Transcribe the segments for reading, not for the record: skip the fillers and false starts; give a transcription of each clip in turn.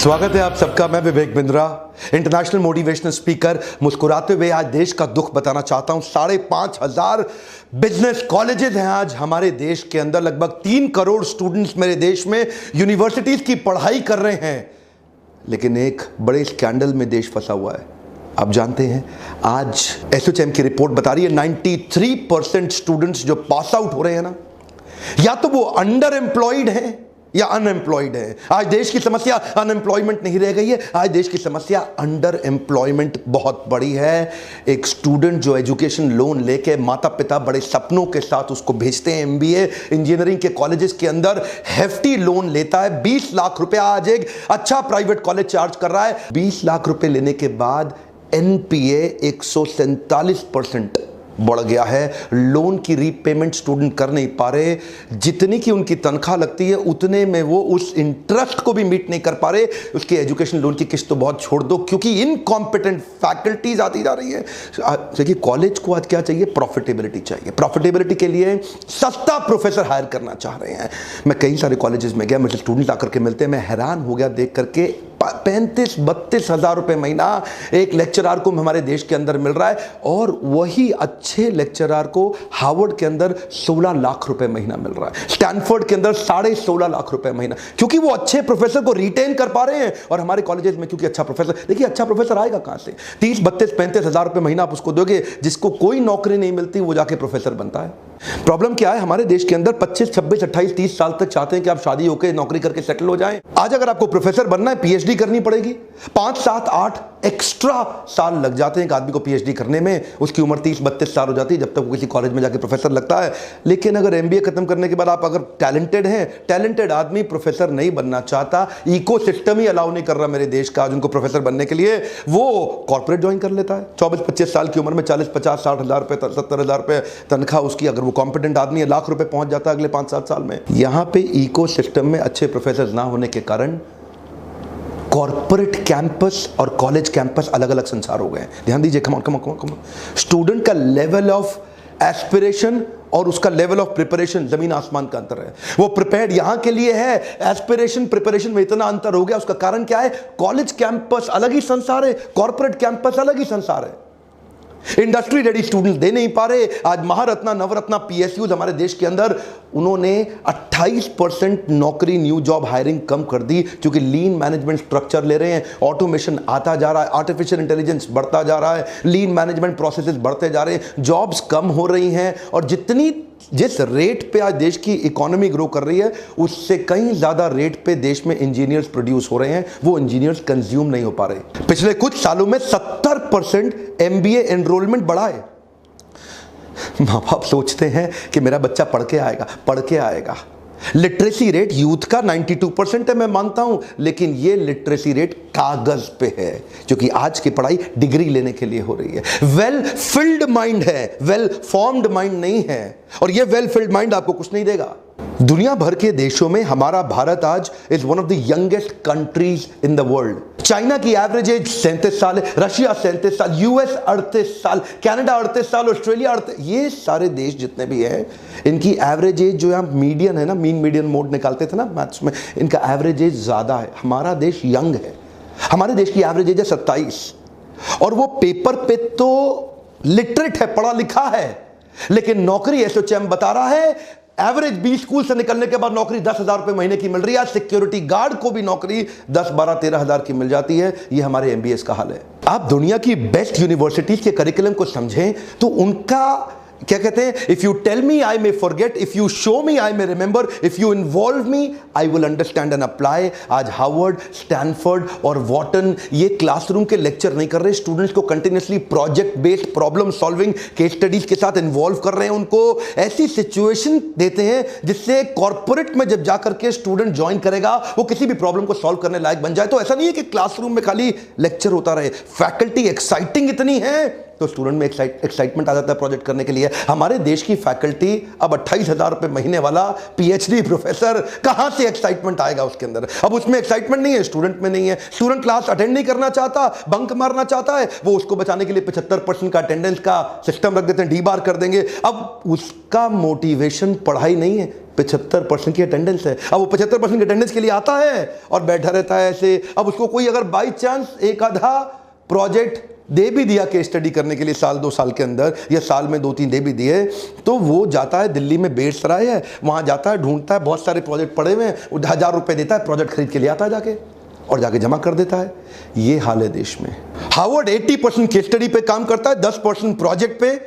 स्वागत है आप सबका। मैं Vivek Bindra, international motivational speaker. मुस्कुराते हुए आज देश का दुख बताना चाहता हूं। 5,500 बिजनेस कॉलेजेस हैं आज हमारे देश के अंदर। लगभग 3 करोड़ स्टूडेंट्स मेरे देश में यूनिवर्सिटीज की पढ़ाई कर रहे हैं, लेकिन एक बड़े स्कैंडल में देश फंसा हुआ है। आप जानते हैं, आज एसोचैम की रिपोर्ट बता रही है 93% स्टूडेंट्स जो पास आउट हो रहे हैं ना, या तो वो अंडर एम्प्लॉयड हैं या अनएम्प्लॉयड है। आज देश की समस्या अनएम्प्लॉयमेंट नहीं रह गई है, आज देश की समस्या अंडर एम्प्लॉयमेंट बहुत बड़ी है। एक स्टूडेंट जो एजुकेशन लोन लेके माता पिता बड़े सपनों के साथ उसको भेजते हैं एमबीए इंजीनियरिंग के कॉलेजेस के अंदर, हेफ्टी लोन लेता है। 20 लाख रुपया आज एक अच्छा प्राइवेट कॉलेज चार्ज कर रहा है। 20 लाख रुपए लेने के बाद एनपीए 147% बढ़ गया है। लोन की रीपेमेंट स्टूडेंट कर नहीं पा रहे। जितनी की उनकी तनख्वाह लगती है उतने में वो उस इंटरेस्ट को भी मीट नहीं कर पा रहे। उसके एजुकेशन लोन की किस्त तो बहुत छोड़ दो, क्योंकि इनकॉम्पिटेंट फैकल्टीज आती जा रही है। देखिए, कॉलेज को आज क्या चाहिए? प्रॉफिटेबिलिटी चाहिए। प्रॉफिटेबिलिटी के लिए सस्ता प्रोफेसर हायर करना चाह रहे हैं। मैं कई सारे कॉलेजेस में गया, मुझे स्टूडेंट आकर के मिलते हैं, मैं हैरान हो गया देख करके। 35-32 हजार रुपए महीना एक लेक्चरर को हमारे देश के अंदर मिल रहा है, और वही अच्छे लेक्चरर को हार्वर्ड के अंदर 16 लाख रुपए महीना मिल रहा है, स्टैनफोर्ड के अंदर 16.5 लाख रुपए महीना, क्योंकि वो अच्छे प्रोफेसर को रिटेन कर पा रहे हैं। और हमारे कॉलेजेस में क्योंकि अच्छा प्रोफेसर, देखिए अच्छा प्रोफेसर आएगा कहां से? 30-32-35 हजार रुपए महीना आप उसको दोगे, जिसको कोई नौकरी नहीं मिलती, वो जाके प्रोफेसर बनता है। प्रॉब्लम क्या है? हमारे देश के अंदर 25, 26, 28, 30 साल तक चाहते हैं कि आप शादी होकर नौकरी करके सेटल हो जाएं। आज अगर आपको प्रोफेसर बनना है, पीएचडी करनी पड़ेगी। 5, 7, 8 एक्स्ट्रा साल लग जाते हैं एक आदमी को पीएचडी करने में। उसकी उम्र 30-32 साल हो जाती है जब तक वो किसी कॉलेज में जाके प्रोफेसर लगता है। लेकिन अगर एमबीए खत्म करने के बाद आप अगर टैलेंटेड हैं, टैलेंटेड आदमी प्रोफेसर नहीं बनना चाहता, इकोसिस्टम ही अलाउ नहीं कर रहा मेरे देश का आज उनको प्रोफेसर बनने के लिए, वो कॉर्पोरेट ज्वाइन कर लेता है। 24-25 साल की उम्र में 40-50-60 हजार रुपए, 70 हजार रुपए तनख्वाह उसकी। अगर वो कॉम्पिटेंट आदमी है, लाख रुपए पहुंच जाता है अगले 5-7 साल में। यहां पे इकोसिस्टम में अच्छे प्रोफेसर ना होने के कारण कॉर्पोरेट कैंपस और कॉलेज कैंपस अलग अलग संसार हो गए। ध्यान दीजिए, कम ऑन। स्टूडेंट का लेवल ऑफ एस्पिरेशन और उसका लेवल ऑफ प्रिपरेशन जमीन आसमान का अंतर है। वो प्रिपेयर्ड यहां के लिए है, एस्पिरेशन प्रिपरेशन में इतना अंतर हो गया। उसका कारण क्या है? कॉलेज कैंपस अलग ही संसार है, कॉर्पोरेट कैंपस अलग ही संसार है। इंडस्ट्री रेडी स्टूडेंट्स दे नहीं पा रहे। आज महारत्ना, नवरत्ना, पीएसयूज हमारे देश के अंदर, उन्होंने 28% नौकरी न्यू जॉब हायरिंग कम कर दी, क्योंकि लीन मैनेजमेंट स्ट्रक्चर ले रहे हैं। ऑटोमेशन आता जा रहा है, आर्टिफिशियल इंटेलिजेंस बढ़ता जा रहा है, लीन मैनेजमेंट प्रोसेसेस बढ़ते जा रहे हैं, जॉब्स कम हो रही हैं। और जिस रेट पे आज देश की इकोनॉमी ग्रो कर रही है, उससे कहीं ज्यादा रेट पे देश में इंजीनियर्स प्रोड्यूस हो रहे हैं। वो इंजीनियर्स कंज्यूम नहीं हो पा रहे। पिछले कुछ सालों में 70% एमबीए एनरोलमेंट बढ़ा है। माँ बाप सोचते हैं कि मेरा बच्चा पढ़ के आएगा। लिटरेसी रेट यूथ का 92% है, मैं मानता हूं, लेकिन ये लिटरेसी रेट कागज पे है, क्योंकि आज की पढ़ाई डिग्री लेने के लिए हो रही है। वेल फिल्ड माइंड है, वेल फॉर्म्ड माइंड नहीं है। और ये वेल फिल्ड माइंड आपको कुछ नहीं देगा। दुनिया भर के देशों में हमारा भारत आज is one of the youngest countries in the world. China की एवरेज एज 37 साल है, रशिया 37 साल, यूएस 38 साल, कनाडा 38 साल, ऑस्ट्रेलिया 38। ये सारे देश जितने भी हैं, इनकी एवरेज एज जो हम मीडियन है ना, मीन मीडियन मोड निकालते थे ना मैथ्स में, इनका एवरेज एज ज्यादा है। हमारा देश यंग है। हमारे देश की एवरेज एज है 27, और वो पेपर पे तो लिटरेट है, पढ़ा लिखा है, लेकिन नौकरी एसोचैम बता रहा है एवरेज 20 स्कूल से निकलने के बाद नौकरी 10,000 रुपए महीने की मिल रही है। सिक्योरिटी गार्ड को भी नौकरी 10, 12, 13 हजार की मिल जाती है। ये हमारे एमबीएस का हाल है। आप दुनिया की बेस्ट यूनिवर्सिटीज के करिकुलम को समझें तो उनका क्या कहते हैं? If you tell me I may forget, if you show me I may remember, if you involve me I will understand and apply. आज हार्वर्ड, स्टैनफोर्ड और वॉटन ये क्लासरूम के लेक्चर नहीं कर रहे, स्टूडेंट्स को continuously project based problem solving case studies के साथ इन्वॉल्व कर रहे हैं। उनको ऐसी सिचुएशन देते हैं जिससे कॉर्पोरेट में जब जाकर के स्टूडेंट ज्वाइन करेगा, वो किसी भी प्रॉब्लम को सॉल्व करने लायक बन जाए। तो ऐसा नहीं है कि क्लासरूम में खाली लेक्चर होता रहे। फैकल्टी एक्साइटिंग इतनी है तो स्टूडेंट में एक्साइटमेंट आ जाता है प्रोजेक्ट करने के लिए। हमारे देश की फैकल्टी अब 28,000 रुपए महीने वाला पीएचडी प्रोफेसर, कहां से एक्साइटमेंट आएगा उसके अंदर? अब उसमें एक्साइटमेंट नहीं है, स्टूडेंट में नहीं है। स्टूडेंट क्लास अटेंड नहीं करना चाहता, बंक मारना चाहता है, वो उसको बचाने के लिए 75% का अटेंडेंस का सिस्टम रख देते हैं, डी बार कर देंगे। अब उसका मोटिवेशन पढ़ाई नहीं है, 75% की अटेंडेंस है। अब वो 75% की अटेंडेंस के लिए आता है और बैठा रहता है ऐसे। अब उसको कोई अगर बाई चांस एक आधा प्रोजेक्ट दे भी दिया केस स्टडी करने के लिए साल 2 साल के अंदर, या साल में 2-3 दे भी दिए, तो वो जाता है दिल्ली में बेड़सराय है, वहां जाता है, ढूंढता है, बहुत सारे प्रोजेक्ट पड़े हुए हैं, 1000 रुपए देता है, प्रोजेक्ट खरीद के ले आता है जाके और जाके जमा कर देता है। ये हाल है देश में। हार्वर्ड 80% केस स्टडी पे काम करता है, 10% प्रोजेक्ट पे,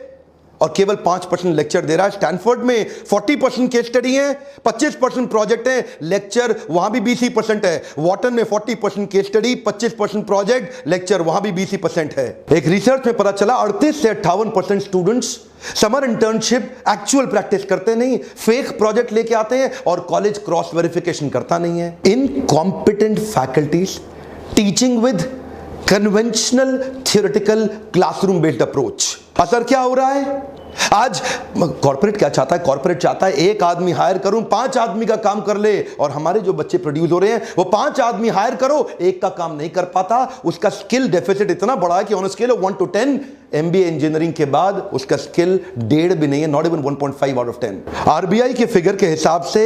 और केवल 5% लेक्चर दे रहा है। स्टैनफोर्ड में 40% केस स्टडी है, 25% प्रोजेक्ट है, लेक्चर वहां भी 20% है। वॉटन में 40% केस स्टडी, 25% प्रोजेक्ट, लेक्चर वहां भी 20% है। एक रिसर्च में पता चला 38 से 58% students summer internship actual practice करते नहीं, फेक प्रोजेक्ट लेके आते हैं और कॉलेज क्रॉस वेरिफिकेशन करता नहीं है। Incompetent faculties teaching with conventional theoretical classroom based approach. असर क्या हो रहा है? आज कॉर्पोरेट क्या चाहता है? कॉर्पोरेट चाहता है एक आदमी हायर करूं, 5 आदमी का काम कर ले। और हमारे जो बच्चे प्रोड्यूस हो रहे हैं, वो 5 आदमी हायर करो, एक का काम नहीं कर पाता। उसका स्किल डेफिसिट इतना बड़ा है कि on scale of 1 to 10 MBA engineering के बाद उसका स्किल 1.5 भी नहीं है, not even 1.5 out of 10। RBI के फिगर के हिसाब से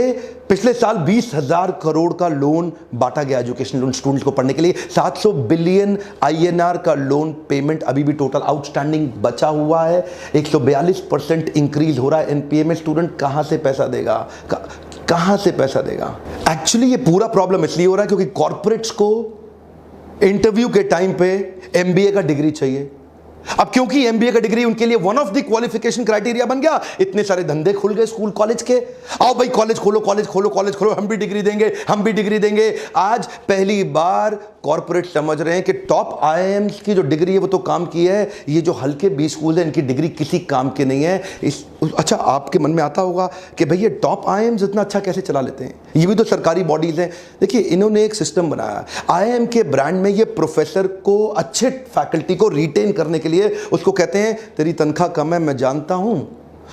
पिछले साल 20,000 करोड़ का लोन बांटा गया एजुकेशन लोन स्टूडेंट्स को पढ़ने के लिए। 700 बिलियन INR का लोन पेमेंट अभी भी टोटल आउटस्टैंडिंग बचा हुआ है। 142% इंक्रीज हो रहा है एनपीए में। स्टूडेंट कहां से पैसा देगा? कहां से पैसा देगा? एक्चुअली ये पूरा प्रॉब्लम इसलिए हो रहा है क्योंकि कॉर्पोरेट्स को इंटरव्यू के टाइम पे एमबीए का डिग्री चाहिए। अब क्योंकि एमबीए का डिग्री उनके लिए one of the qualification criteria बन गया, इतने सारे धंधे खुल गए स्कूल कॉलेज के। आओ भाई कॉलेज खोलो, कॉलेज खोलो, कॉलेज खोलो, हम भी डिग्री देंगे, हम भी डिग्री देंगे। आज पहली बार कॉर्पोरेट समझ रहे हैं कि टॉप आईआईएम्स की जो डिग्री है वो तो काम की है, ये जो हल्के बी स्कूल है इनकी डिग्री किसी काम की नहीं है। अच्छा, आपके मन में आता होगा कि भाई ये टॉप आईआईएम्स इतना अच्छा कैसे चला लेते हैं? ये भी तो सरकारी बॉडीज हैं। देखिए, इन्होंने एक सिस्टम बनाया आईआईएम के ब्रांड में। ये प्रोफेसर को, अच्छे फैकल्टी को रिटेन करने के लिए उसको कहते हैं तेरी तनख्वाह कम है, मैं जानता हूं,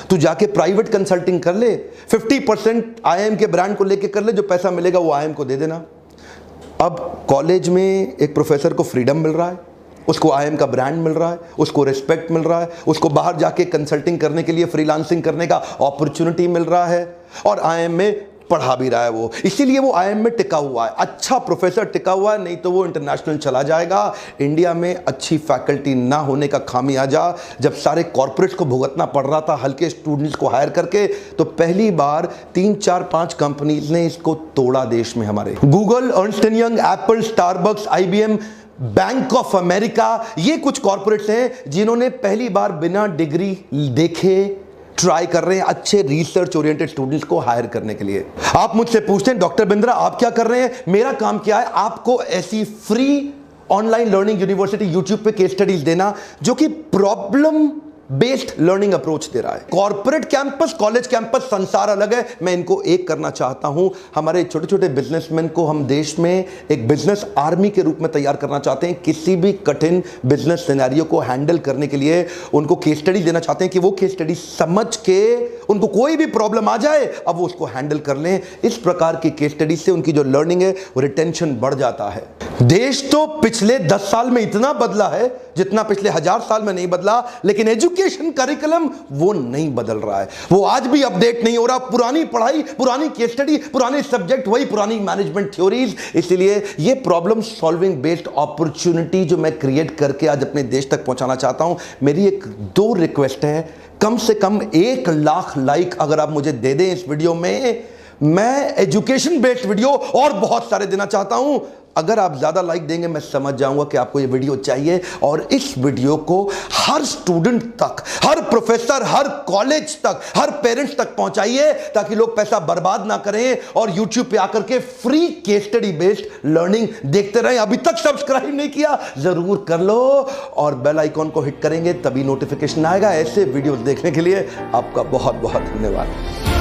तू जाके प्राइवेट कंसल्टिंग कर ले, 50% आईआईएम के ब्रांड को लेके कर ले, जो पैसा मिलेगा वो आईआईएम को दे देना। अब कॉलेज में एक प्रोफेसर को फ्रीडम मिल रहा है, उसको आईआईएम का ब्रांड मिल रहा है, उसको रिस्पेक्ट मिल रहा है, उसको बाहर जाके कंसल्टिंग करने के लिए, फ्रीलांसिंग करने का अपॉर्चुनिटी मिल रहा है, और आईआईएम में पढ़ा भी रहा है वो। इसीलिए वो आईआईएम में टिका हुआ है, अच्छा प्रोफेसर टिका हुआ है, नहीं तो वो इंटरनेशनल चला जाएगा। इंडिया में अच्छी फैकल्टी ना होने का खामियाजा जब सारे कॉर्पोरेट्स को भुगतना पड़ रहा था हल्के स्टूडेंट्स को हायर करके, तो पहली बार 3, 4, 5 कंपनीज ने इसको तोड़ा देश में हमारे। Google, Ernst and young, Apple, Starbucks, IBM, bank of America, ये कुछ कॉर्पोरेट्स हैं जिन्होंने पहली बार बिना डिग्री देखे ट्राई कर रहे हैं अच्छे रिसर्च ओरिएंटेड स्टूडेंट्स को हायर करने के लिए। आप मुझसे पूछते हैं डॉक्टर बिंद्रा आप क्या कर रहे हैं? मेरा काम क्या है? आपको ऐसी free online learning university YouTube पे केस स्टडीज देना जो कि प्रॉब्लम बेस्ड लर्निंग अप्रोच दे रहा है। कॉर्पोरेट कैंपस, कॉलेज कैंपस, संसार अलग है। मैं इनको एक करना चाहता हूं। हमारे छोटे छोटे बिजनेसमैन को हम देश में एक बिजनेस आर्मी के रूप में तैयार करना चाहते हैं। किसी भी कठिन बिजनेस सिनेरियो को हैंडल करने के लिए उनको केस स्टडी देना चाहते हैं कि वो केस स्टडी समझ के उनको कोई भी प्रॉब्लम आ जाए अब वो उसको हैंडल कर लें। इस प्रकार की केस स्टडी से उनकी जो लर्निंग है वो रिटेंशन बढ़ जाता है। देश तो पिछले 10 साल में इतना बदला है जितना पिछले 1000 साल में नहीं बदला, लेकिन एजुकेशन करिकुलम वो नहीं बदल रहा है, वो आज भी अपडेट नहीं हो रहा। पुरानी पढ़ाई, पुरानी केस स्टडी, पुराने सब्जेक्ट, वही पुरानी मैनेजमेंट थ्योरीज। इसलिए ये प्रॉब्लम सॉल्विंग बेस्ड अपॉर्चुनिटी जो मैं क्रिएट करके आज अपने देश तक पहुंचाना चाहता हूं, मेरी एक 2 रिक्वेस्ट है। कम से कम 1 लाख लाइक अगर आप मुझे दे दें इस वीडियो में, मैं एजुकेशन बेस्ड वीडियो और बहुत सारे देना चाहता हूं। अगर आप ज्यादा लाइक देंगे मैं समझ जाऊंगा कि आपको ये वीडियो चाहिए, और इस वीडियो को हर स्टूडेंट तक, हर प्रोफेसर, हर कॉलेज तक, हर पेरेंट्स तक पहुंचाइए ताकि लोग पैसा बर्बाद ना करें और YouTube पे आकर के free case study based learning देखते रहें। अभी तक सब्सक्राइब नहीं किया जरूर कर लो और बेल आइकॉन को हिट करेंगे तभी नोटिफिकेशन आएगा। ऐसे वीडियोस देखने के लिए आपका बहुत बहुत धन्यवाद।